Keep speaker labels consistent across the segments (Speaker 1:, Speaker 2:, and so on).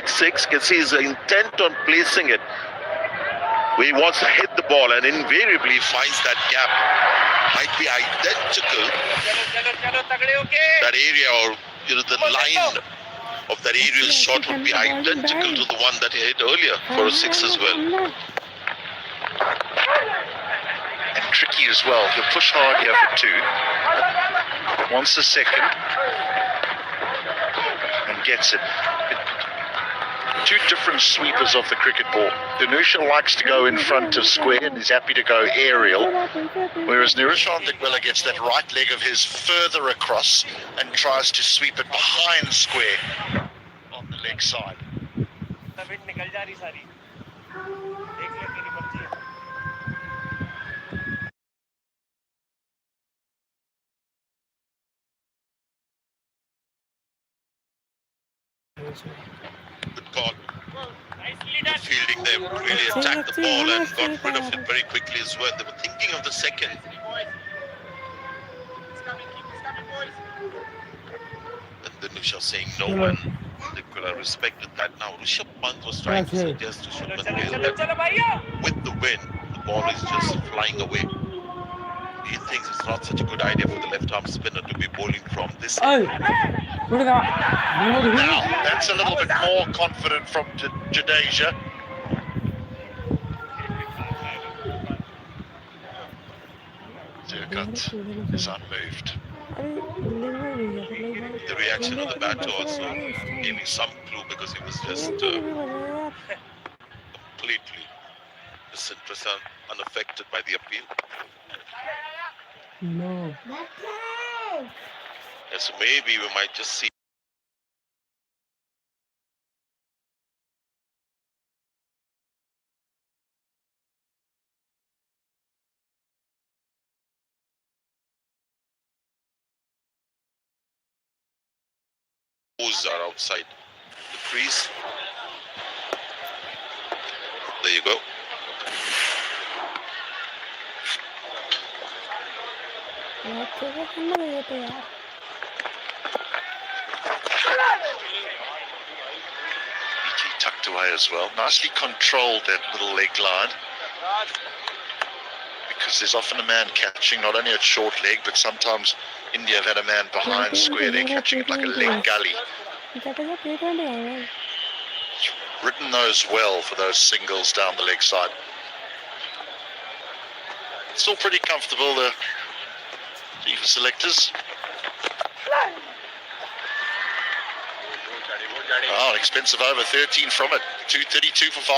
Speaker 1: 6-6. You can see his intent on placing it. He wants to hit the ball and invariably finds that gap. Might be identical. That area, or the line of that aerial shot would be identical to the one that he hit earlier for a 6 as well.
Speaker 2: And tricky as well. He'll push hard here for 2. Wants the second. And gets it. 2 different sweepers of the cricket ball. Danusha likes to go in front of square and is happy to go aerial, whereas Niroshan Dikbella gets that right leg of his further across and tries to sweep it behind square on the leg side.
Speaker 1: Good call. Good fielding there, really attacked the ball and got rid of it very quickly as well. They were thinking of the second. And Danusha saying no, and Dikbella respected that. Now Rishabh Pant was trying to suggest to Shubman Gill that with the wind, the ball is just flying away. He thinks it's not such a good idea for the left-arm spinner to be bowling from this end.
Speaker 2: Now, that's a little bit more confident from Jadeja. Zirkut is unmoved.
Speaker 1: The reaction of the batter also gave me some clue, because he was just completely disinterested, unaffected by the appeal.
Speaker 3: No.
Speaker 1: So maybe we might just see toes are outside the crease. There you go.
Speaker 2: Tucked away as well. Nicely controlled that little leg line. Because there's often a man catching not only at short leg, but sometimes India have had a man behind square. They're catching it like a leg gully. Written those well for those singles down the leg side. Still pretty comfortable, the FIFA selectors. Oh, an expensive over 13 from it. 232 for 5.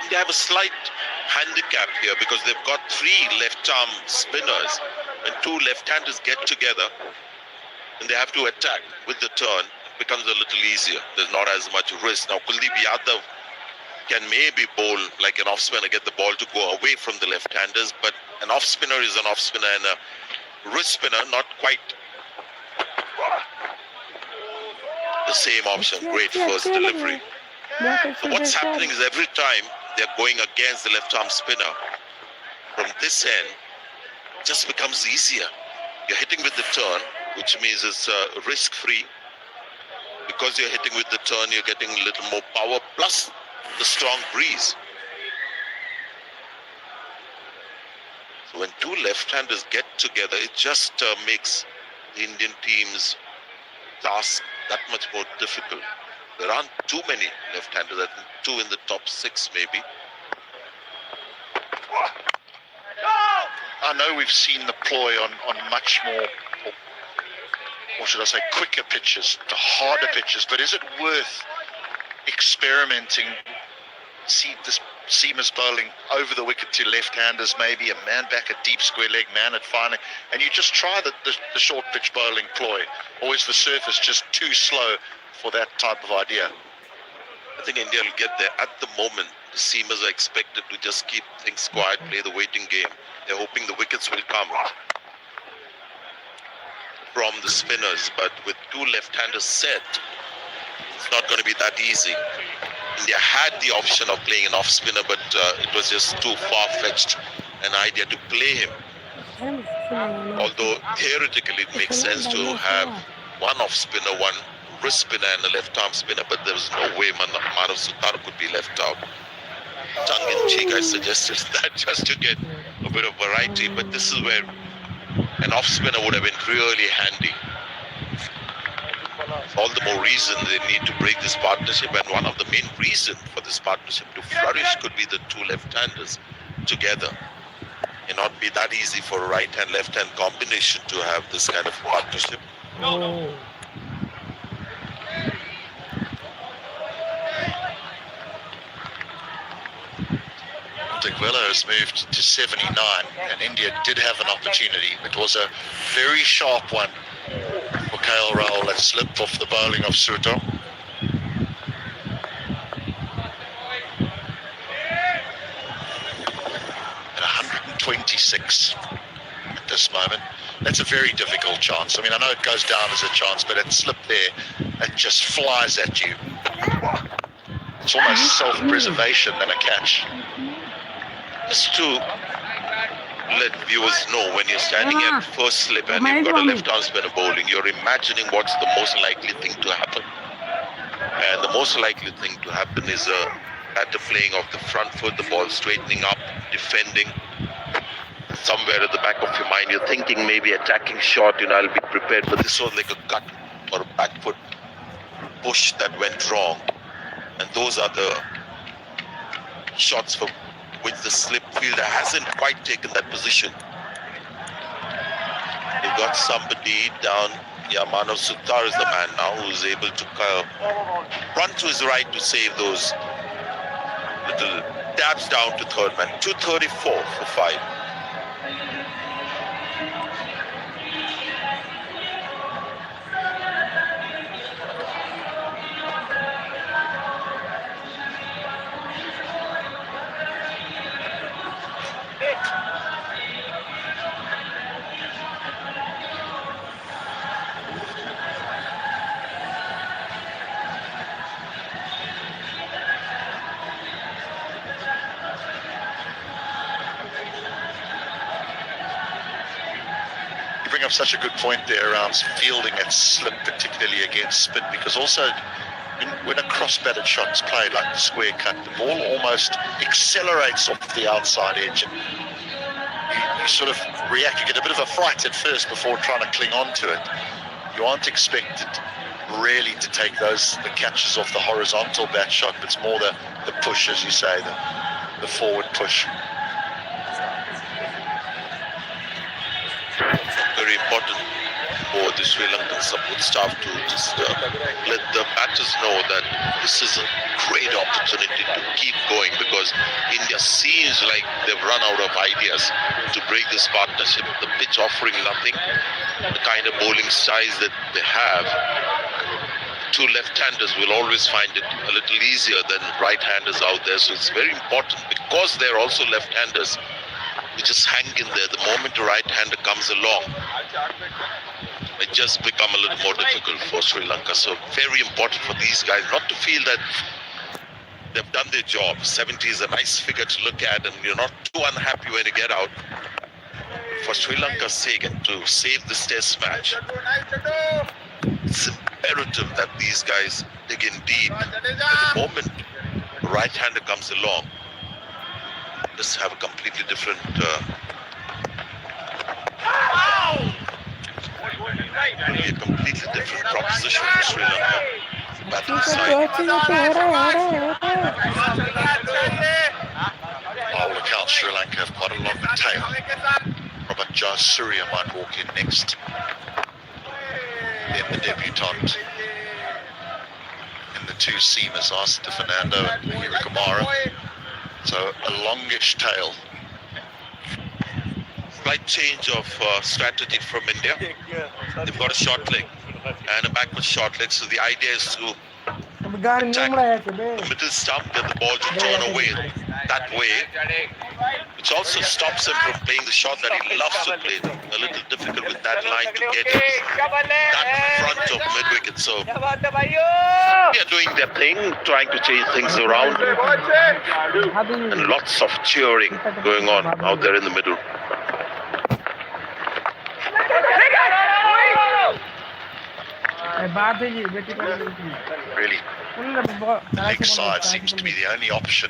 Speaker 1: They have a slight handicap here because they've got 3 left-arm spinners, and 2 left-handers get together and they have to attack with the turn. It becomes a little easier. There's not as much risk. Now Kuldeep Yadav can maybe bowl like an off-spinner, get the ball to go away from the left-handers, but an off-spinner is an off-spinner, and a wrist spinner, not quite the same option. Great first delivery. So what's happening is every time they're going against the left-arm spinner, from this end, it just becomes easier. You're hitting with the turn, which means it's risk-free. Because you're hitting with the turn, you're getting a little more power, plus the strong breeze. So when 2 left-handers get together, it just makes the Indian team's task that much more difficult. There aren't too many left-handers. I think 2 in the top 6 maybe.
Speaker 2: I know we've seen the ploy on much more, or should I say, quicker pitches, the harder pitches, but is it worth experimenting? See this seamers bowling over the wicket to left-handers, maybe a man back at deep square leg, man at fine leg, and you just try the short pitch bowling ploy. Or is the surface just too slow for that type of idea?
Speaker 1: I think India will get there. At the moment, the seamers are expected to just keep things quiet, play the waiting game. They're hoping the wickets will come from the spinners, but with two left-handers set, it's not going to be that easy. India had the option of playing an off-spinner, but it was just too far-fetched an idea to play him. Although theoretically it makes sense to have one off-spinner, one wrist spinner and a left-arm spinner, but there was no way Manav Sutar could be left out. Tongue-in-cheek, I suggested that just to get a bit of variety, but this is where an off-spinner would have been really handy. All the more reason they need to break this partnership, and one of the main reasons for this partnership to flourish could be the two left-handers together. It not be that easy for a right-hand, left-hand combination to have this kind of partnership.
Speaker 3: Oh.
Speaker 2: Digwella has moved to 79, and India did have an opportunity. It was a very sharp one for KL Rahul that slipped off the bowling of Suto. At 126 at this moment. That's a very difficult chance. I mean, I know it goes down as a chance, but it slipped there. It just flies at you. It's almost self-preservation than a catch.
Speaker 1: Just to let viewers know, when you're standing at first slip and you've got a left-arm spinner bowling, you're imagining what's the most likely thing to happen. And the most likely thing to happen is a batter playing off the front foot, the ball straightening up, defending. Somewhere at the back of your mind, you're thinking maybe attacking shot, I'll be prepared. But this was like a cut or a back foot push that went wrong. And those are the shots for which the slip fielder hasn't quite taken that position. They've got somebody down. Yeah, Manav Sutar is the man now who's able to run to his right to save those little dabs down to third man. 234 for 5.
Speaker 2: Bring up such a good point there around fielding at slip, particularly against spin, because also when a cross-batted shot is played like the square cut, the ball almost accelerates off the outside edge, and you sort of react. You get a bit of a fright at first before trying to cling on to it. You aren't expected really to take the catches off the horizontal bat shot, but it's more the push, as you say, the forward push.
Speaker 1: Very important for the Sri Lankan support staff to just let the batters know that this is a great opportunity to keep going, because India seems like they've run out of ideas to break this partnership. The pitch offering nothing, the kind of bowling styles that they have. Two left-handers will always find it a little easier than right-handers out there, so it's very important, because they're also left-handers, you just hang in there. The moment a right-hander comes along, it just become a little more difficult for Sri Lanka. So very important for these guys not to feel that they've done their job. 70 is a nice figure to look at, and you're not too unhappy when you get out. For Sri Lanka's sake, and to save this test match, it's imperative that these guys dig in deep. At the moment a right-hander comes along, just have a completely different a completely different proposition for Sri Lanka. Batting side.
Speaker 2: By all accounts, Sri Lanka have quite a long tail. Robert Jayasuriya might walk in next. Then the debutant. And the two seamers, Arthur Fernando and Mihira Kumara. So a longish tail.
Speaker 1: Slight change of strategy from India. They've got a short leg and a backward short leg. So the idea is to attack the middle stump, get the ball to turn away that way, which also stops him from playing the shot that he loves to play. A little difficult with that line to get it that front of mid-wicket. So they are doing their thing, trying to change things around. And lots of cheering going on out there in the middle.
Speaker 2: Really, leg side seems to be the only option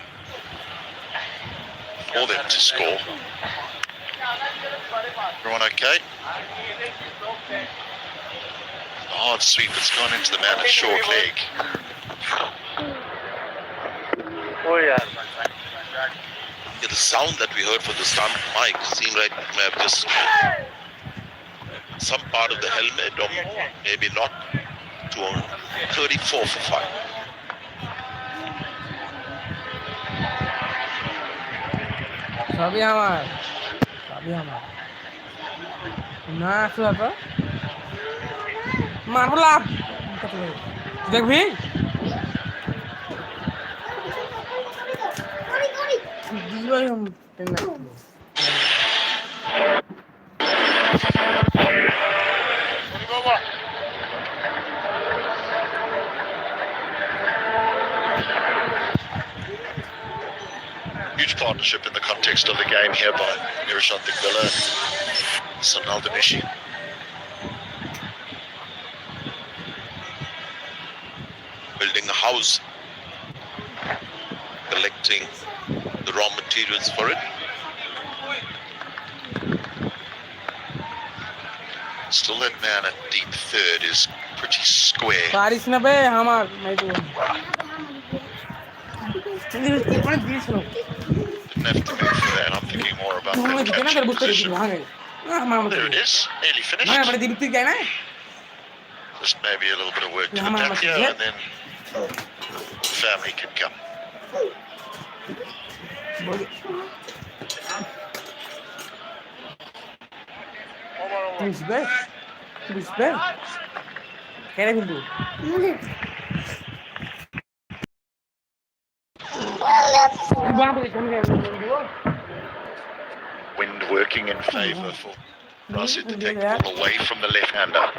Speaker 2: for them to score. Everyone okay? The hard sweep has gone into the man at short leg.
Speaker 1: Yeah, the sound that we heard from the stump mic seemed like it may have just some part of the helmet, or maybe not, to 34 for 5.
Speaker 2: Huge partnership in the context of the game here by Nirishant Dikwela and Sonal Danishi.
Speaker 1: Building a house, collecting the raw materials for it.
Speaker 2: Still, that man at deep third is pretty square. Didn't have to move for that. I'm thinking more about that catching position. There it is, nearly finished. Just maybe a little bit of work to the back here, and then the family can come. Wind working in favour for Rashid to take the ball away from the left-hander.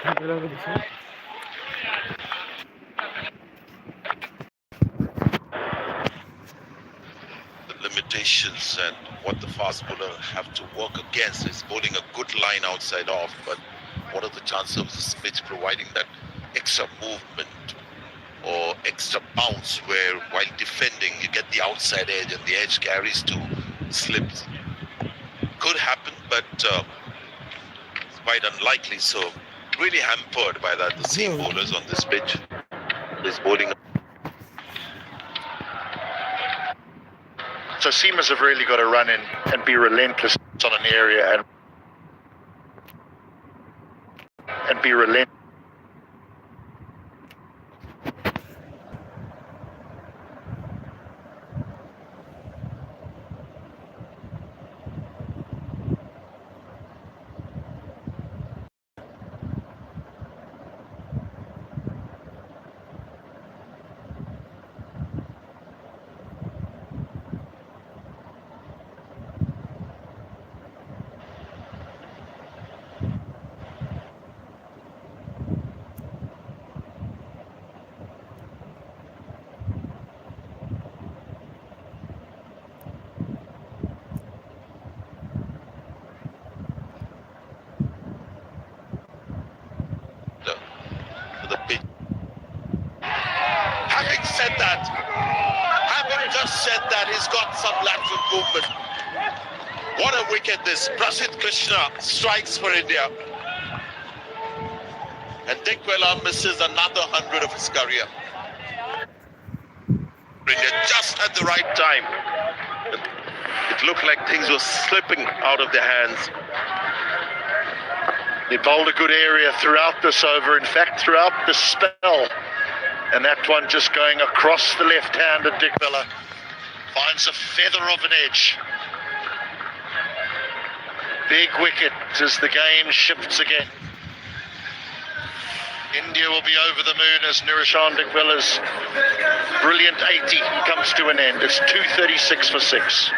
Speaker 1: The limitations and what the fast bowler have to work against is bowling a good line outside off, but what are the chances of this pitch providing that extra movement or extra bounce where while defending you get the outside edge and the edge carries to slips? Could happen, but it's quite unlikely. So really hampered by that, the seam bowlers on this pitch. Is bowling.
Speaker 2: So seamers have really got to run in and be relentless on an area and be relentless.
Speaker 1: Having said that, he's got some lateral movement. What a wicket this. Prasidh Krishna strikes for India. And Dikwela misses another 100 of his career. India just at the right time. It looked like things were slipping out of their hands.
Speaker 2: They bowled a good area throughout this over, in fact, throughout the spell. And that one just going across the left-handed Dikwela. Finds a feather of an edge. Big wicket as the game shifts again. India will be over the moon as Niroshan Dikwila's brilliant 80 comes to an end. It's 2:36 for 6.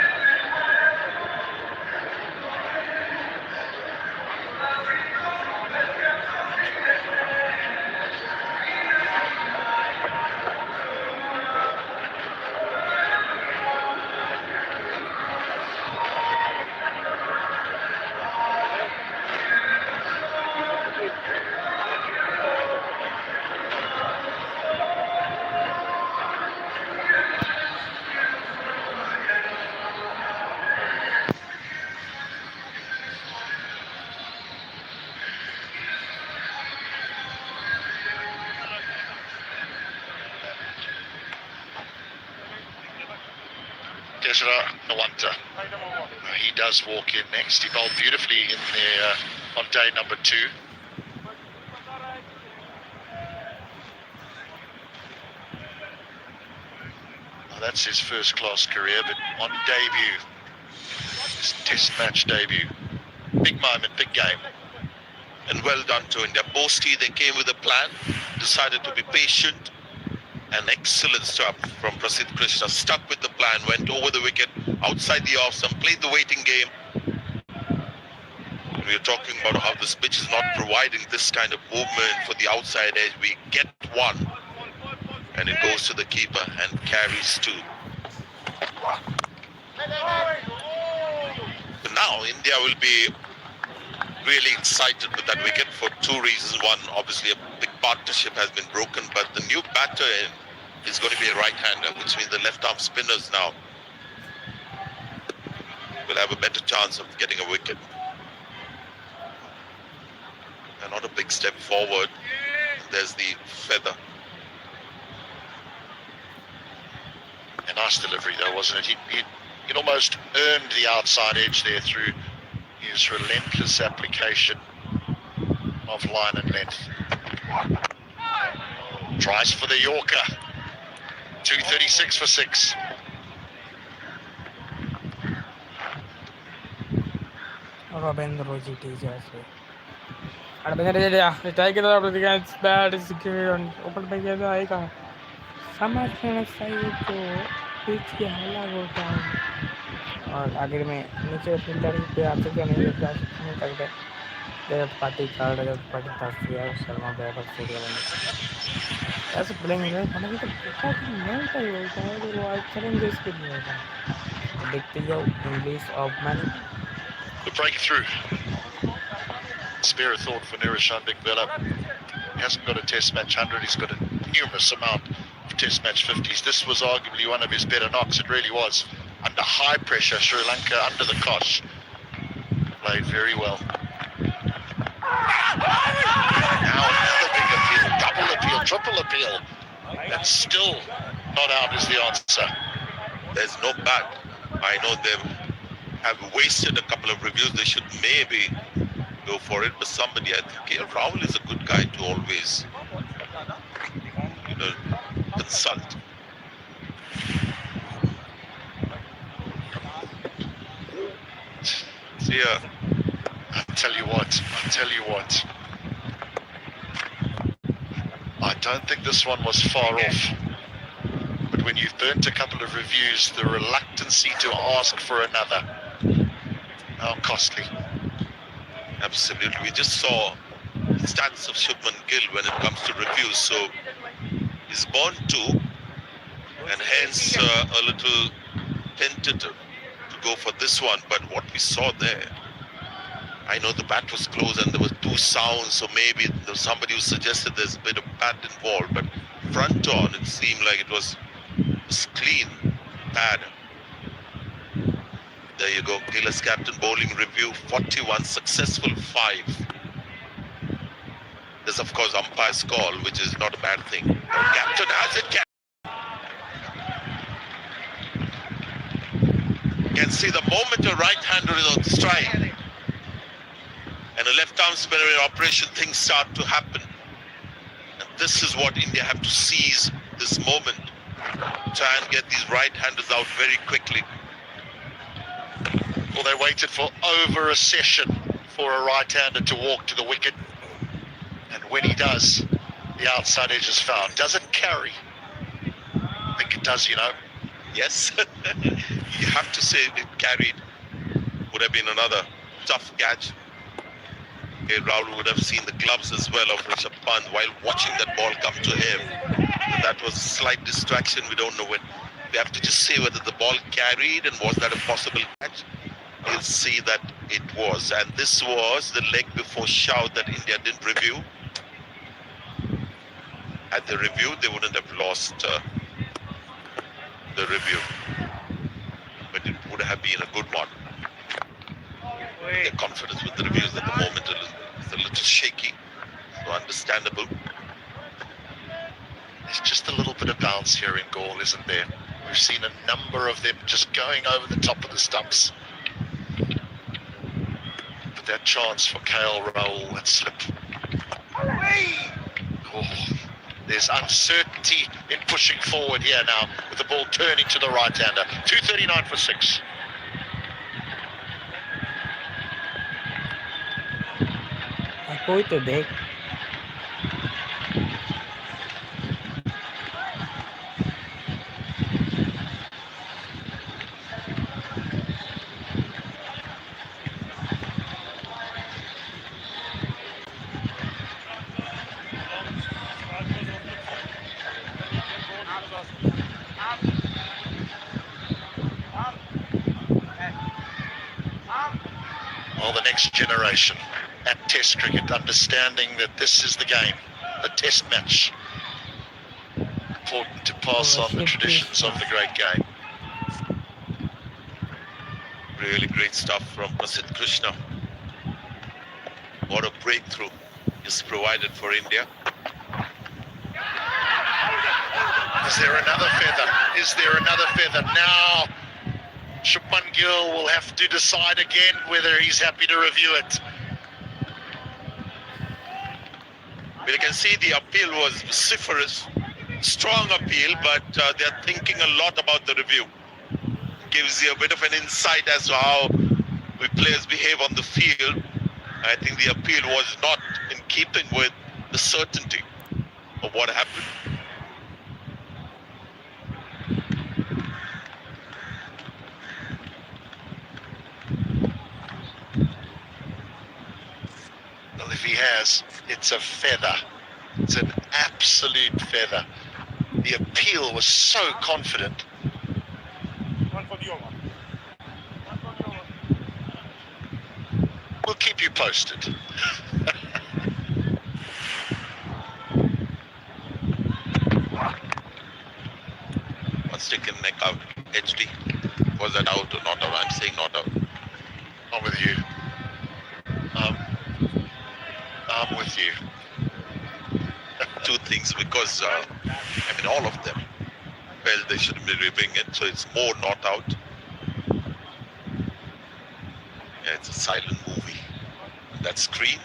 Speaker 2: Desra Nawanta. He does walk in next. He bowled beautifully in there on day number 2. Well, that's his first class career, but on debut, his test match debut. Big moment, big game.
Speaker 1: And well done to India. Post-tea, they came with a plan, decided to be patient. An excellent stop from Prasidh Krishna. Stuck with the plan, went over the wicket, outside the off stump, played the waiting game. We are talking about how this pitch is not providing this kind of movement for the outside edge. We get one, and it goes to the keeper and carries 2. But now India will be really excited with that wicket for 2 reasons. One, obviously a big partnership has been broken, but the new batter is going to be a right-hander, which means the left-arm spinners now will have a better chance of getting a wicket. And not a big step forward. There's the feather.
Speaker 2: A nice delivery though, wasn't it? He'd almost earned the outside edge there through his relentless application of line and length. Tries for the Yorker. 2:36 for 6.
Speaker 3: Robin Roji teacher. Take it out against bad is open by the icon. समझ में सही को pitch के हल्ला होता है और आगे में नीचे फील्डर पे आते क्या नहीं जा सकते जब पार्टी कार्ड जब पार्टी तस्वीर शर्मा बैटर सीरियल ऐसे प्लेइंग है खाने की तो बहुत मिलता ही होता है तो वो चैलेंजेस के लिए होता है देखते जाओ English of man
Speaker 2: The breakthrough. Spare a thought for Niroshan Dikwilah. He hasn't got a test match 100, he's got a numerous amount of test match 50s. This was arguably one of his better knocks, it really was. Under high pressure, Sri Lanka under the cosh. Played very well. Now another big appeal, double appeal, triple appeal. And still not out is the answer.
Speaker 1: There's no bat. I know they have wasted a couple of reviews. They should maybe go for it, but somebody, I think KL Rahul is a good guy to always, consult. See ya.
Speaker 2: I'll tell you what. I don't think this one was far off. But when you've burnt a couple of reviews, the reluctancy to ask for another. How costly.
Speaker 1: Absolutely. We just saw the stats of Shubman Gill when it comes to reviews. So he's born 2 and hence a little tentative to go for this one. But what we saw there, I know the bat was close and there were 2 sounds. So maybe there was somebody who suggested there's a bit of bat involved. But front on, it seemed like it was clean pad. There you go, Gill as captain bowling review, 41, successful 5. There's of course umpire's call, which is not a bad thing. Captain has it. You can see the moment a right-hander is on strike and a left-arm spinner in operation, things start to happen. And this is what India have to seize, this moment. try and get these right-handers out very quickly.
Speaker 2: Well, they waited for over a session for a right-hander to walk to the wicket. And when he does, the outside edge is found. Does it carry? I think it does, you know.
Speaker 1: Yes, you have to say it carried. Would have been another tough catch. Okay, Rahul would have seen the gloves as well of Rishabh Pant while watching that ball come to him. And that was a slight distraction. We don't know when. We have to just say whether the ball carried and was that a possible catch. We'll see that it was. And this was the leg before shout that India didn't review. At the review, they wouldn't have lost the review. But it would have been a good one. Their confidence with the reviews at the moment is a little shaky, so understandable.
Speaker 2: There's just a little bit of bounce here in Gaul, isn't there? We've seen a number of them just going over the top of the stumps. But that chance for KL Rahul, that slip. Oh, there's uncertainty in pushing forward here now, with the ball turning to the right-hander. 2:39 for 6.
Speaker 3: कोई तो देख
Speaker 2: Well, the next generation at Test cricket, understanding that this is the game, the Test match. Important to pass on the traditions of the great game.
Speaker 1: Really great stuff from Prasidh Krishna. What a breakthrough is provided for India.
Speaker 2: Is there another feather? Is there another feather? Now, Shubman Gill will have to decide again whether he's happy to review it.
Speaker 1: Well, you can see the appeal was vociferous, strong appeal, but they're thinking a lot about the review. Gives you a bit of an insight as to how the players behave on the field. I think the appeal was not in keeping with the certainty of what happened.
Speaker 2: Well, if he has, it's a feather. It's an absolute feather. The appeal was so confident. We'll keep you posted.
Speaker 1: What's taken neck out? HD. Was that out or not out? I'm saying not out.
Speaker 2: I'm with you. I'm with you.
Speaker 1: Two things, because I mean all of them felt they shouldn't be reviewing it, so it's more not out. Yeah, it's a silent movie. That screen.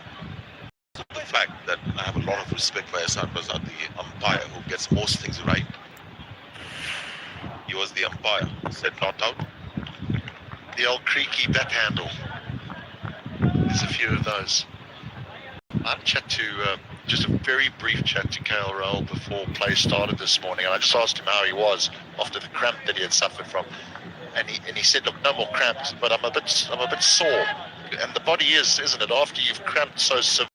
Speaker 1: So the fact that I have a lot of respect for Ehsan Prasad, the umpire who gets most things right. He was the umpire who said not out.
Speaker 2: The old creaky bat handle. There's a few of those. I had a chat to, just a very brief chat to KL Rahul before play started this morning, and I just asked him how he was after the cramp that he had suffered from, and he said, look, no more cramps, but I'm a bit sore, and the body is, isn't it? After you've cramped so severe,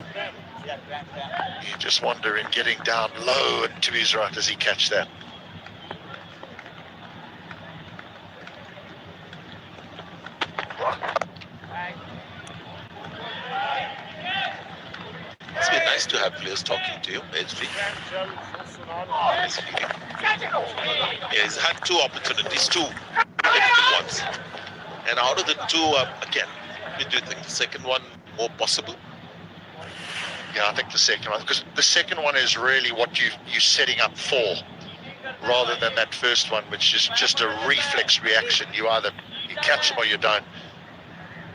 Speaker 2: you just wonder in getting down low and to his right, does he catch that?
Speaker 1: It's been nice to have players talking to you, HD. Yeah, he's had two opportunities, two difficult ones. And out of the two, again, do you think the second one more possible?
Speaker 2: Yeah, I think the second one, because the second one is really what you're setting up for, rather than that first one, which is just a reflex reaction. You catch them or you don't.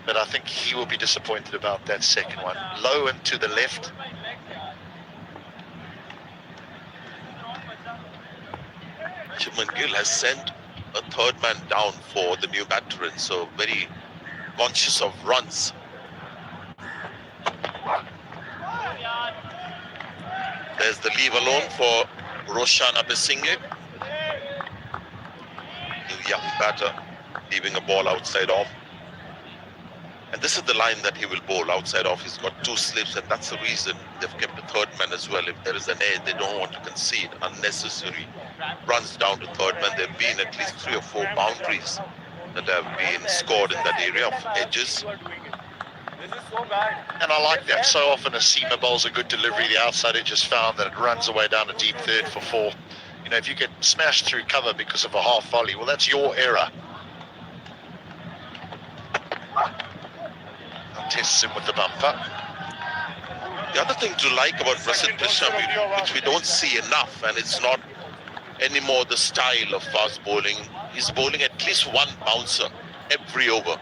Speaker 2: But I think he will be disappointed about that second one. Low and to the left.
Speaker 1: Shubman Gill has sent a third man down for the new veteran, so very conscious of runs. There's the leave alone for Roshan Abesinghe, new young batter, leaving a ball outside off. And this is the line that he will bowl outside off. He's got two slips, and that's the reason they've kept a third man as well. If there is an edge, they don't want to concede unnecessary runs down to third man. There have been at least 3 or 4 boundaries that have been scored in that area of edges.
Speaker 2: And I like that. So often a seamer bowls a good delivery. The outside edge has found that it runs away down a deep third for 4. You know, if you get smashed through cover because of a half volley, well, that's your error. Tests him with the bumper.
Speaker 1: The other thing to like about Prasidh Krishna, which we don't see enough, and it's not anymore the style of fast bowling, he's bowling at least one bouncer every over.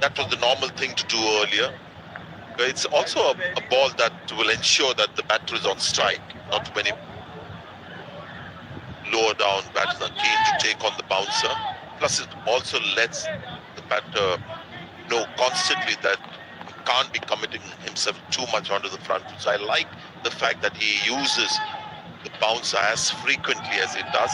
Speaker 1: That was the normal thing to do earlier. But it's also a ball that will ensure that the batter is on strike. Not too many lower down batters are keen to take on the bouncer. Plus, it also lets the batter know constantly that he can't be committing himself too much onto the front. So I like the fact that he uses the bouncer as frequently as he does.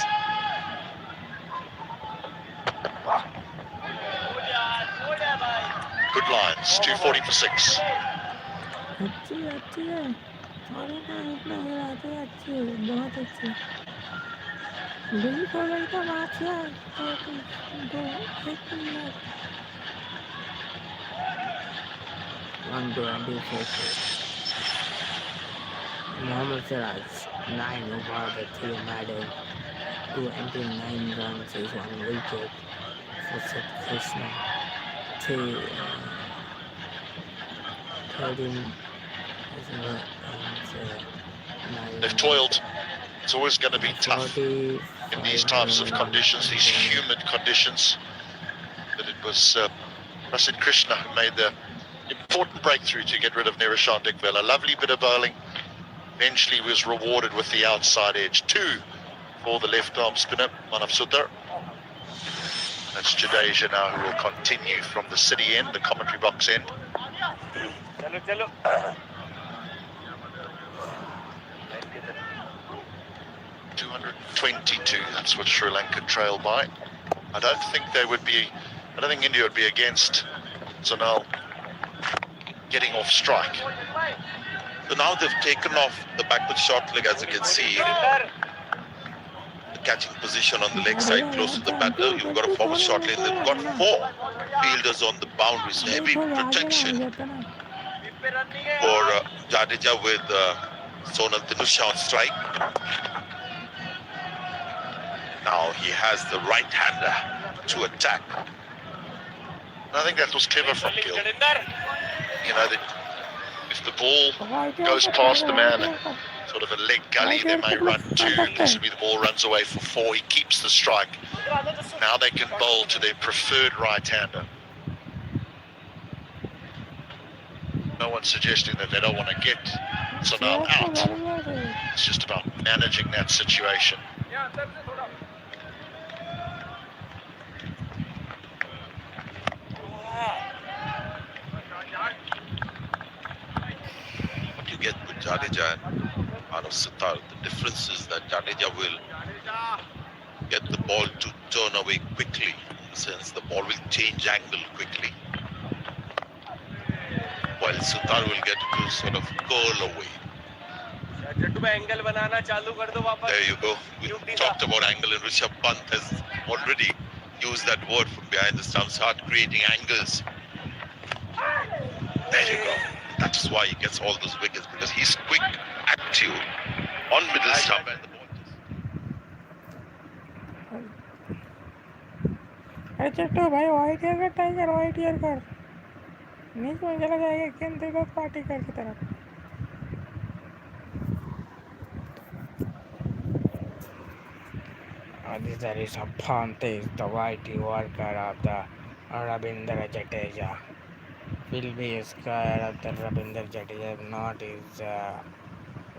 Speaker 2: Good lines, 240 for 6.
Speaker 3: अच्छी अच्छी है और ना इतना हिलाते हैं, अच्छी बहुत अच्छी बिल्कुल एकदम अच्छी है 124 Mohammad Siraj 9 over the 3 medal 29 runs is 1 wicket for Sid Krishna 13
Speaker 2: They've toiled. It's always going to be tough in these types of conditions, these humid conditions. But it was Prasidh Krishna who made the important breakthrough to get rid of Niroshan Dikvel. A lovely bit of bowling. Eventually was rewarded with the outside edge. 2 for the left arm spinner, Manav Sutar. That's Jadeja now, who will continue from the city end, the commentary box end. 222, that's what Sri Lanka trail by. I don't think India would be against Sonal getting off strike.
Speaker 1: So now they've taken off the backward short leg, as you can see. The catching position on the leg side close to the batter. You've got a forward short leg. They've got 4 fielders on the boundaries. Heavy protection for Jadeja with Sonal Dinusha on strike. Now he has the right-hander to attack.
Speaker 2: I think that was clever from Gill. You know, that if the ball goes past the man, sort of a leg gully, they may run 2, possibly the ball runs away for 4, he keeps the strike. Now they can bowl to their preferred right-hander. No one's suggesting that they don't want to get Sonal out. It's just about managing that situation.
Speaker 1: What you get with Jadeja and Manav Sutar, the difference is that Jadeja will get the ball to turn away quickly, in the sense the ball will change angle quickly, while Sutar will get it to sort of curl away. There you go. We talked about angle, and Rishabh Pant has already used that word from behind the stump, start creating angles. There you go. That is why he gets all those wickets, because he's quick, active on middle stump. And the ball
Speaker 3: अरे चट्टू भाई white year का tiger white year कर नीच में चला जाएगा केंद्र को पार्टी कर की तरफ This is a Pant is the white worker of the Rabindra Jadeja. Will be a square of the Rabindra Jadeja, not is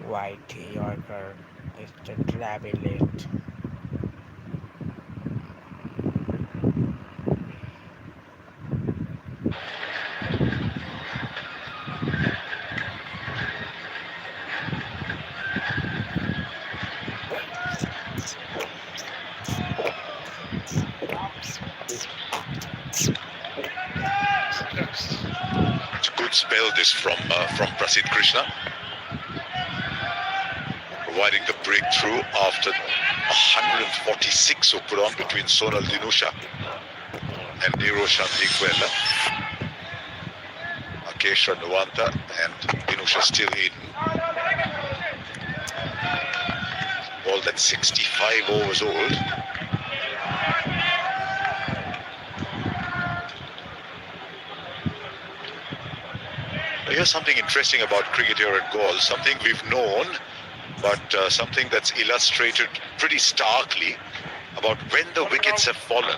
Speaker 3: white Yorker. It's the Travilate.
Speaker 2: failed this from Prasidh Krishna, providing the breakthrough after 146 were put on between Sonal Dinusha and Niroshan Digwella. Akesha Nuwanta and Dinusha still in. Ball that's 65 overs old. Here's something interesting about cricket here at Gaul, something we've known, but something that's illustrated pretty starkly about when the wickets have fallen.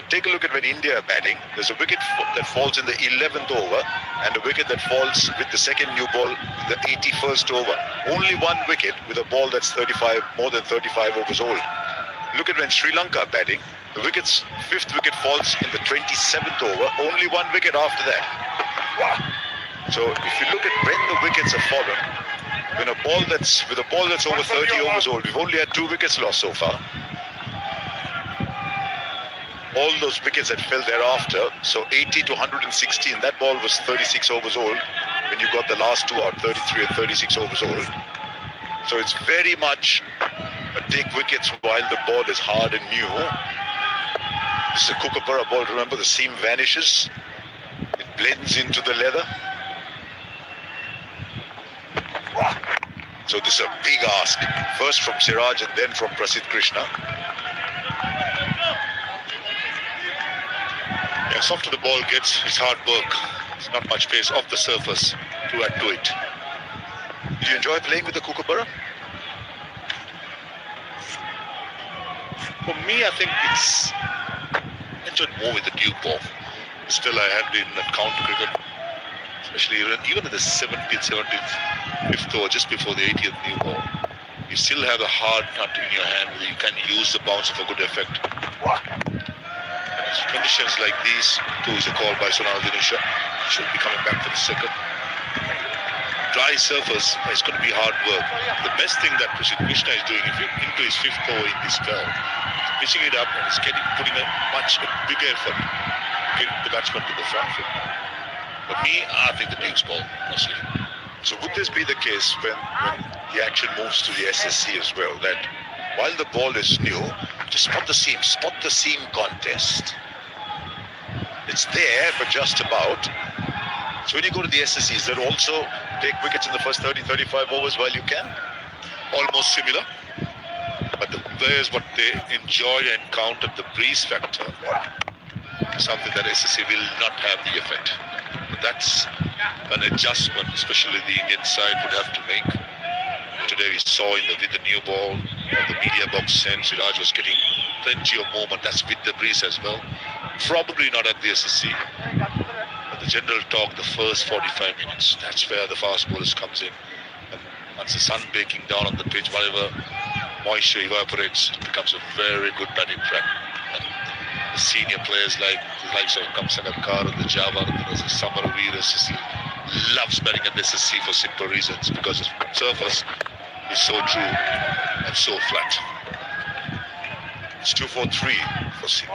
Speaker 2: Take a look at when India are batting. There's a wicket that falls in the 11th over and a wicket that falls with the second new ball, the 81st over. Only one wicket with a ball that's more than 35 overs old. Look at when Sri Lanka are batting. The fifth wicket falls in the 27th over. Only one wicket after that. So if you look at when the wickets have fallen, with a ball that's over 30 overs old, we've only had 2 wickets lost so far. All those wickets that fell thereafter, so 80 to 116, that ball was 36 overs old when you got the last 2 out, 33 and 36 overs old. So it's very much a take wickets while the ball is hard and new. This is a Kookaburra ball, remember the seam vanishes, it blends into the leather. So this is a big ask, first from Siraj and then from Prasidh Krishna.
Speaker 4: Yeah, softer the ball gets, it's hard work. There's not much pace off the surface to add to it.
Speaker 2: Did you enjoy playing with the Kookaburra?
Speaker 4: For me, I think it's enjoyed more with the Duke ball. Still, I had in counter cricket, especially even in the 75th over, just before the 80th new ball. You still have a hard nut in your hand where you can use the bounce for good effect. Conditions like these, too, is a call by Sonal Dinusha. Should be coming back for the second. Dry surface is going to be hard work. The best thing that Prasidh Krishna is doing, if you're into his 5th over in this spell, pitching it up and he's putting a much bigger effort, getting the batsman to the front foot. For me, I think the Duke's ball, mostly.
Speaker 2: So would this be the case when the action moves to the SSC as well, that while the ball is new, just spot the seam contest. It's there, but just about. So when you go to the SSC, is there also take wickets in the first 30, 35 overs while you can?
Speaker 4: Almost similar. But the players, what they enjoy and count at the breeze factor, something that SSC will not have the effect. But that's an adjustment, especially the Indian side would have to make. Today we saw with the new ball, the media box sense, Siraj was getting plenty of moment. That's with the breeze as well. Probably not at the SSC. But the general talk, the first 45 minutes, that's where the fast bowlers comes in. And once the sun baking down on the pitch, whatever moisture evaporates, it becomes a very good batting track. And the senior players like the likes of Kamsanakar and the Java, and the Samar Veer, loves batting at the SSC for simple reasons, because the surface is so true and so flat.
Speaker 2: It's 2-4-3 for 6.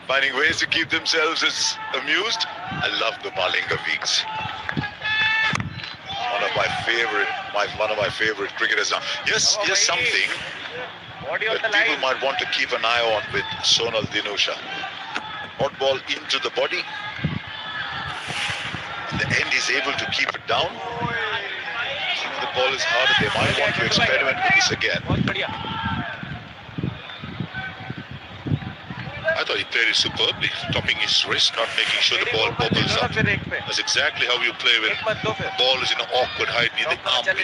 Speaker 2: Finding ways to keep themselves as amused. I love the Malinga Weeks. One of my favorite cricketers now. Yes, something that people might want to keep an eye on with Sonal Dinusha. Hot ball into the body. In the end, he's able to keep it down. Assuming the ball is harder, they might want to experiment with this again.
Speaker 4: I thought he played it superbly, topping his wrist, not making sure the ball bubbles up. That's exactly how you play when the ball is in an awkward height near the armpit.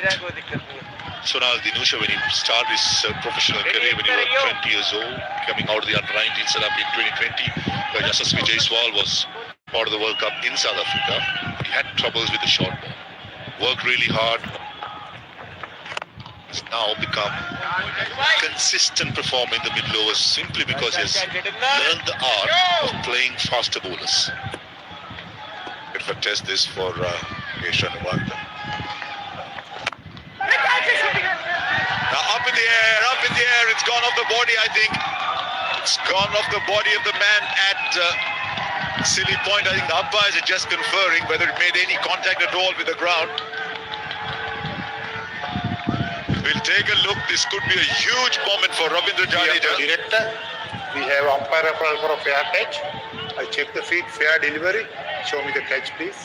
Speaker 4: Sonal Dinusha, when he started his professional career when he was 20 years old, coming out of the under-19 setup in 2020, where Yashasvi Jaiswal was part of the World Cup in South Africa. He had troubles with the short ball. Worked really hard. He's now become a consistent performer in the middle overs simply because he has learned the art of playing faster bowlers. If I test this for Keshan Wanda. Now up in the air, it's gone off the body, I think. It's gone off the body of the man at Silly Point. I think the umpires are just conferring whether it made any contact at all with the ground. We'll take a look. This could be a huge moment for Ravindra Jadeja.
Speaker 5: Director, we have umpire approval for a fair catch. I check the feed, fair delivery. Show me the catch, please.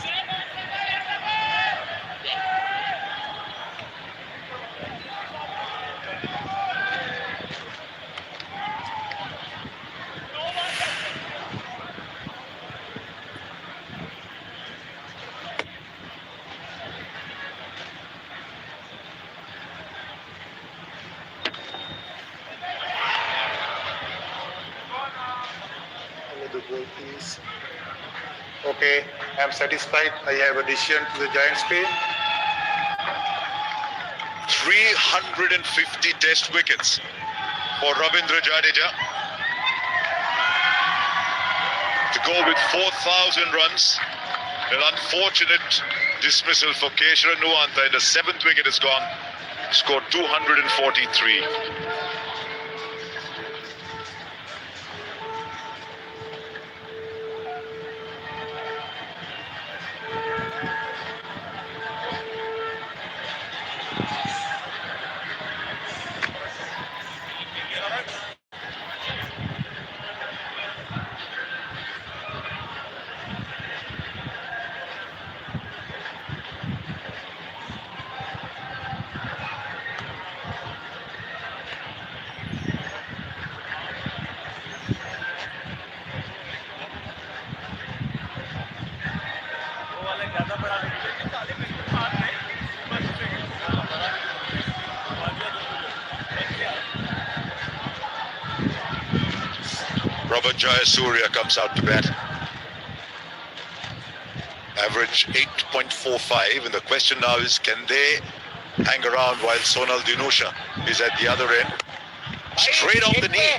Speaker 5: The goal, please. Okay, I am satisfied. I have a decision to the Giants pay.
Speaker 4: 350 test wickets for Ravindra Jadeja to go with 4,000 runs. An unfortunate dismissal for Keshara Nuanta, and the 7th wicket is gone. Scored 243. Robert Jayasuriya comes out to bat. Average 8.45, and the question now is, can they hang around while Sonal Dinusha is at the other end? Straight off the knee.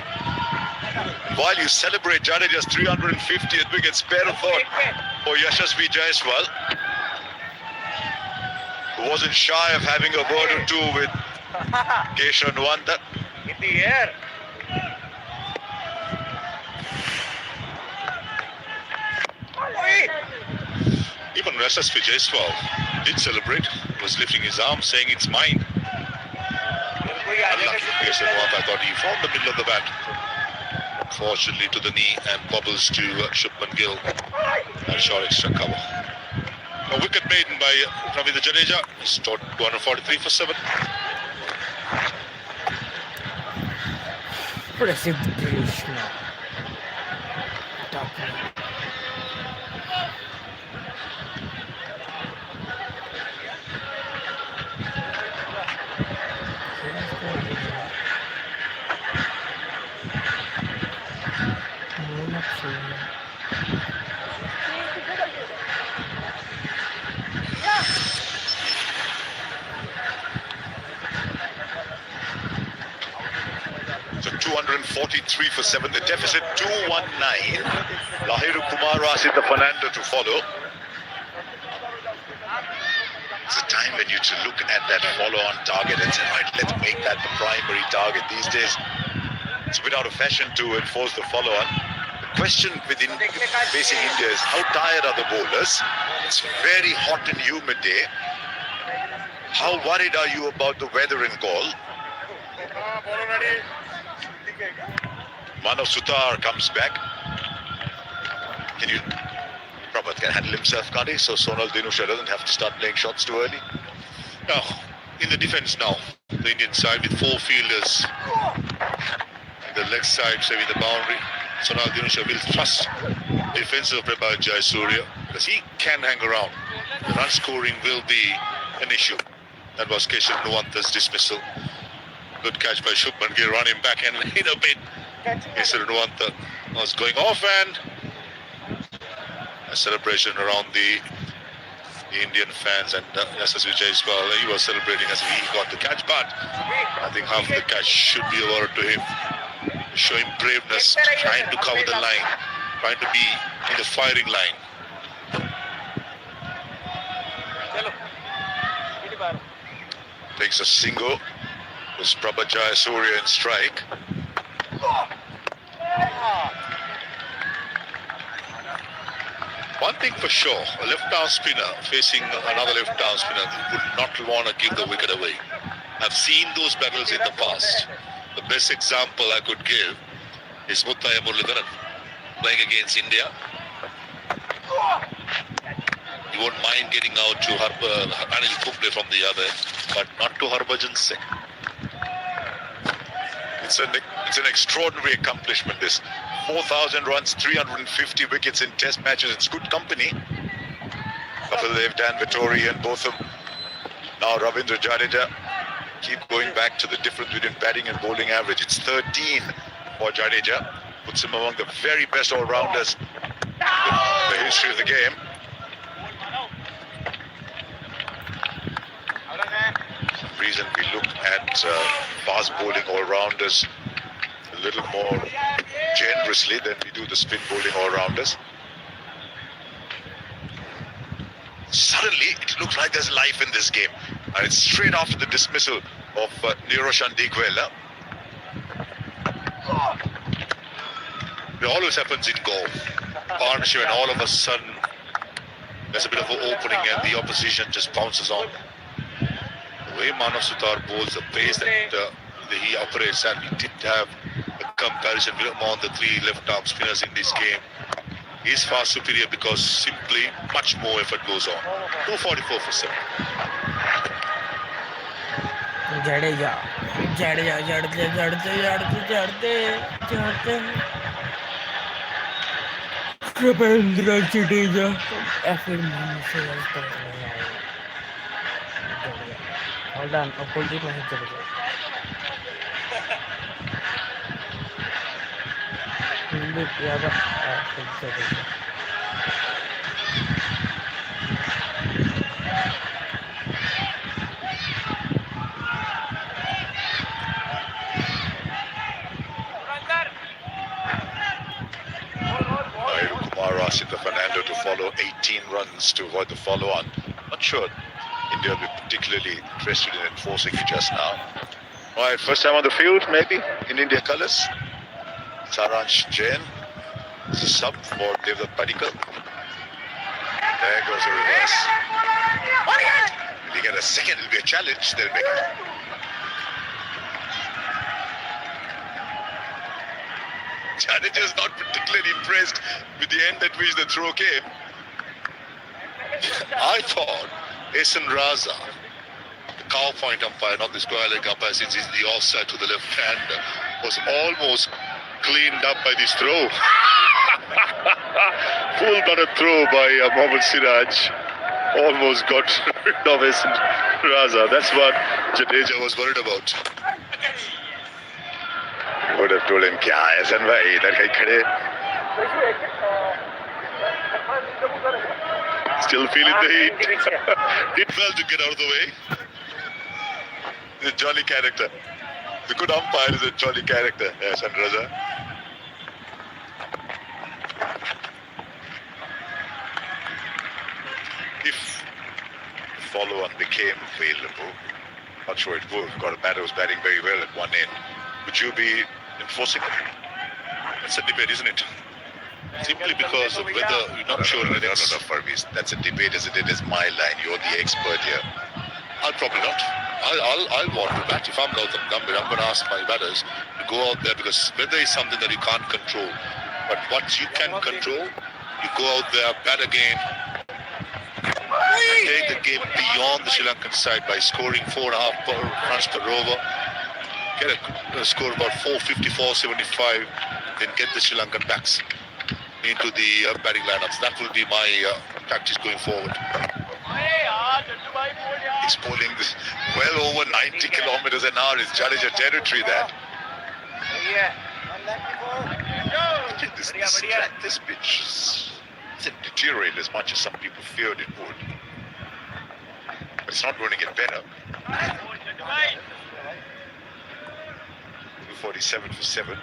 Speaker 4: While you celebrate Jadeja's 350th wicket, spare a thought for Yashasvi Jaiswal, who wasn't shy of having a word or two with Keshan Wanda.
Speaker 6: In the air.
Speaker 4: Even Yashasvi Jaiswal did celebrate, was lifting his arm, saying it's mine. Unlucky Keshan Wanda, I thought he found the middle of the bat. Unfortunately to the knee, and bobbles to Shubman Gill and short extra cover. A wicket maiden by Ravindra Jadeja. He's scored 243 for 7.
Speaker 3: प्रसिद्ध Krishna
Speaker 4: So 243 for 7. The deficit 219. Lahiru Kumar Sidha Fernando to follow. It's a time when you to look at that follow-on target and say, right, let's make that the primary target. These days, it's a bit out of fashion to enforce the follow-on. The question within facing India is, how tired are the bowlers? It's very hot and humid day. How worried are you about the weather in Gaul? Manav Sutar comes back. Prabhat can handle himself, can't he? So Sonal Dinusha doesn't have to start playing shots too early. Now, in the defence now, the Indian side with 4 fielders. The leg side, saving the boundary. Sonal Dinusha will trust defensive Prabhat Jayasuriya because he can hang around. The run scoring will be an issue. That was Keshav Nuwanta's dismissal. Good catch by Shubman Gill, run him back and in a bit. Keshav Nuwanta was going off, and a celebration around the Indian fans, and SS Vijay as well. He was celebrating as he got the catch, but I think half the catch should be awarded to him. Showing braveness, trying to cover the line, trying to be in the firing line. Takes a single. Was Prabha Jayasuriya in strike. One thing for sure, a left-arm spinner facing another left-arm spinner would not want to give the wicket away. I've seen those battles in the past. The best example I could give is Muthaiya Muralidharan playing against India. He won't mind getting out to Anil Kumble from the other, but not to Harbhajan Singh. It's an extraordinary accomplishment, this. 4,000 runs, 350 wickets in test matches. It's good company. Kapil Dev, Dan Vettori and both of them. Now Ravindra Jadeja keep going back to the difference between batting and bowling average. It's 13 for Jadeja. Puts him among the very best all-rounders in the history of the game. For some reason we look at fast bowling all-rounders a little more generously than we do the spin bowling all-rounders. Suddenly, it looks like there's life in this game. And it's straight after the dismissal of Niroshan Digwela. It always happens in golf. Partnership, and all of a sudden, there's a bit of an opening and the opposition just bounces on. The way Manav Sutar bowls, the pace that he operates, and we did have a comparison among the three left-arm spinners in this game. He's far superior because simply much more effort goes on. 244 for 7.
Speaker 3: Jadeja. Rabindra Jadeja. Hold on, opposite नहीं चलेगा.
Speaker 4: Kumar asked Fernando to follow 18 runs to avoid the follow-on. Not sure India will be particularly interested in enforcing it just now. All right, first time on the field, maybe, in India colours. Saransh Jain is a sub for Devdutt Padikkal. There goes a reverse. If they get a second, it'll be a challenge. They'll make it. Jadeja is not particularly impressed with the end at which the throw came. I thought Esan Raza, the cow point umpire, not the square leg umpire, since he's the offside to the left hander, was almost cleaned up by this throw. Full butted throw by Mohammad Siraj. Almost got rid of Esan Raza. That's what Jadeja was worried about. Would have told him, "Kya hai Esan bhai? Idhar kahin khade." Still feeling the heat. Did well to get out of the way. He's a jolly character. The good umpire is a jolly character, Esan Raza. If the follow-on became available, not sure it would. Matter was batting very well at one end. Would you be enforcing it? It's a debate, isn't it? Simply because of whether you're not sure. No, Farviz. That's a debate as it is my line. You're the expert here. I'll probably not. I'll want to bat. If I'm Gautam Gambhir, I'm going to ask my batters to go out there, because weather is something that you can't control. But what you can control, you go out there, bat again, take the game beyond the Sri Lankan side by scoring 4.5 runs per over. Get a score about 450, 475, then get the Sri Lankan backs into the batting lineups. That will be my tactics going forward. He's pulling this well over 90 kilometers an hour. It's Jadeja territory that. This pitch didn't deteriorate as much as some people feared it would. But it's not going to get better. 247 for 7.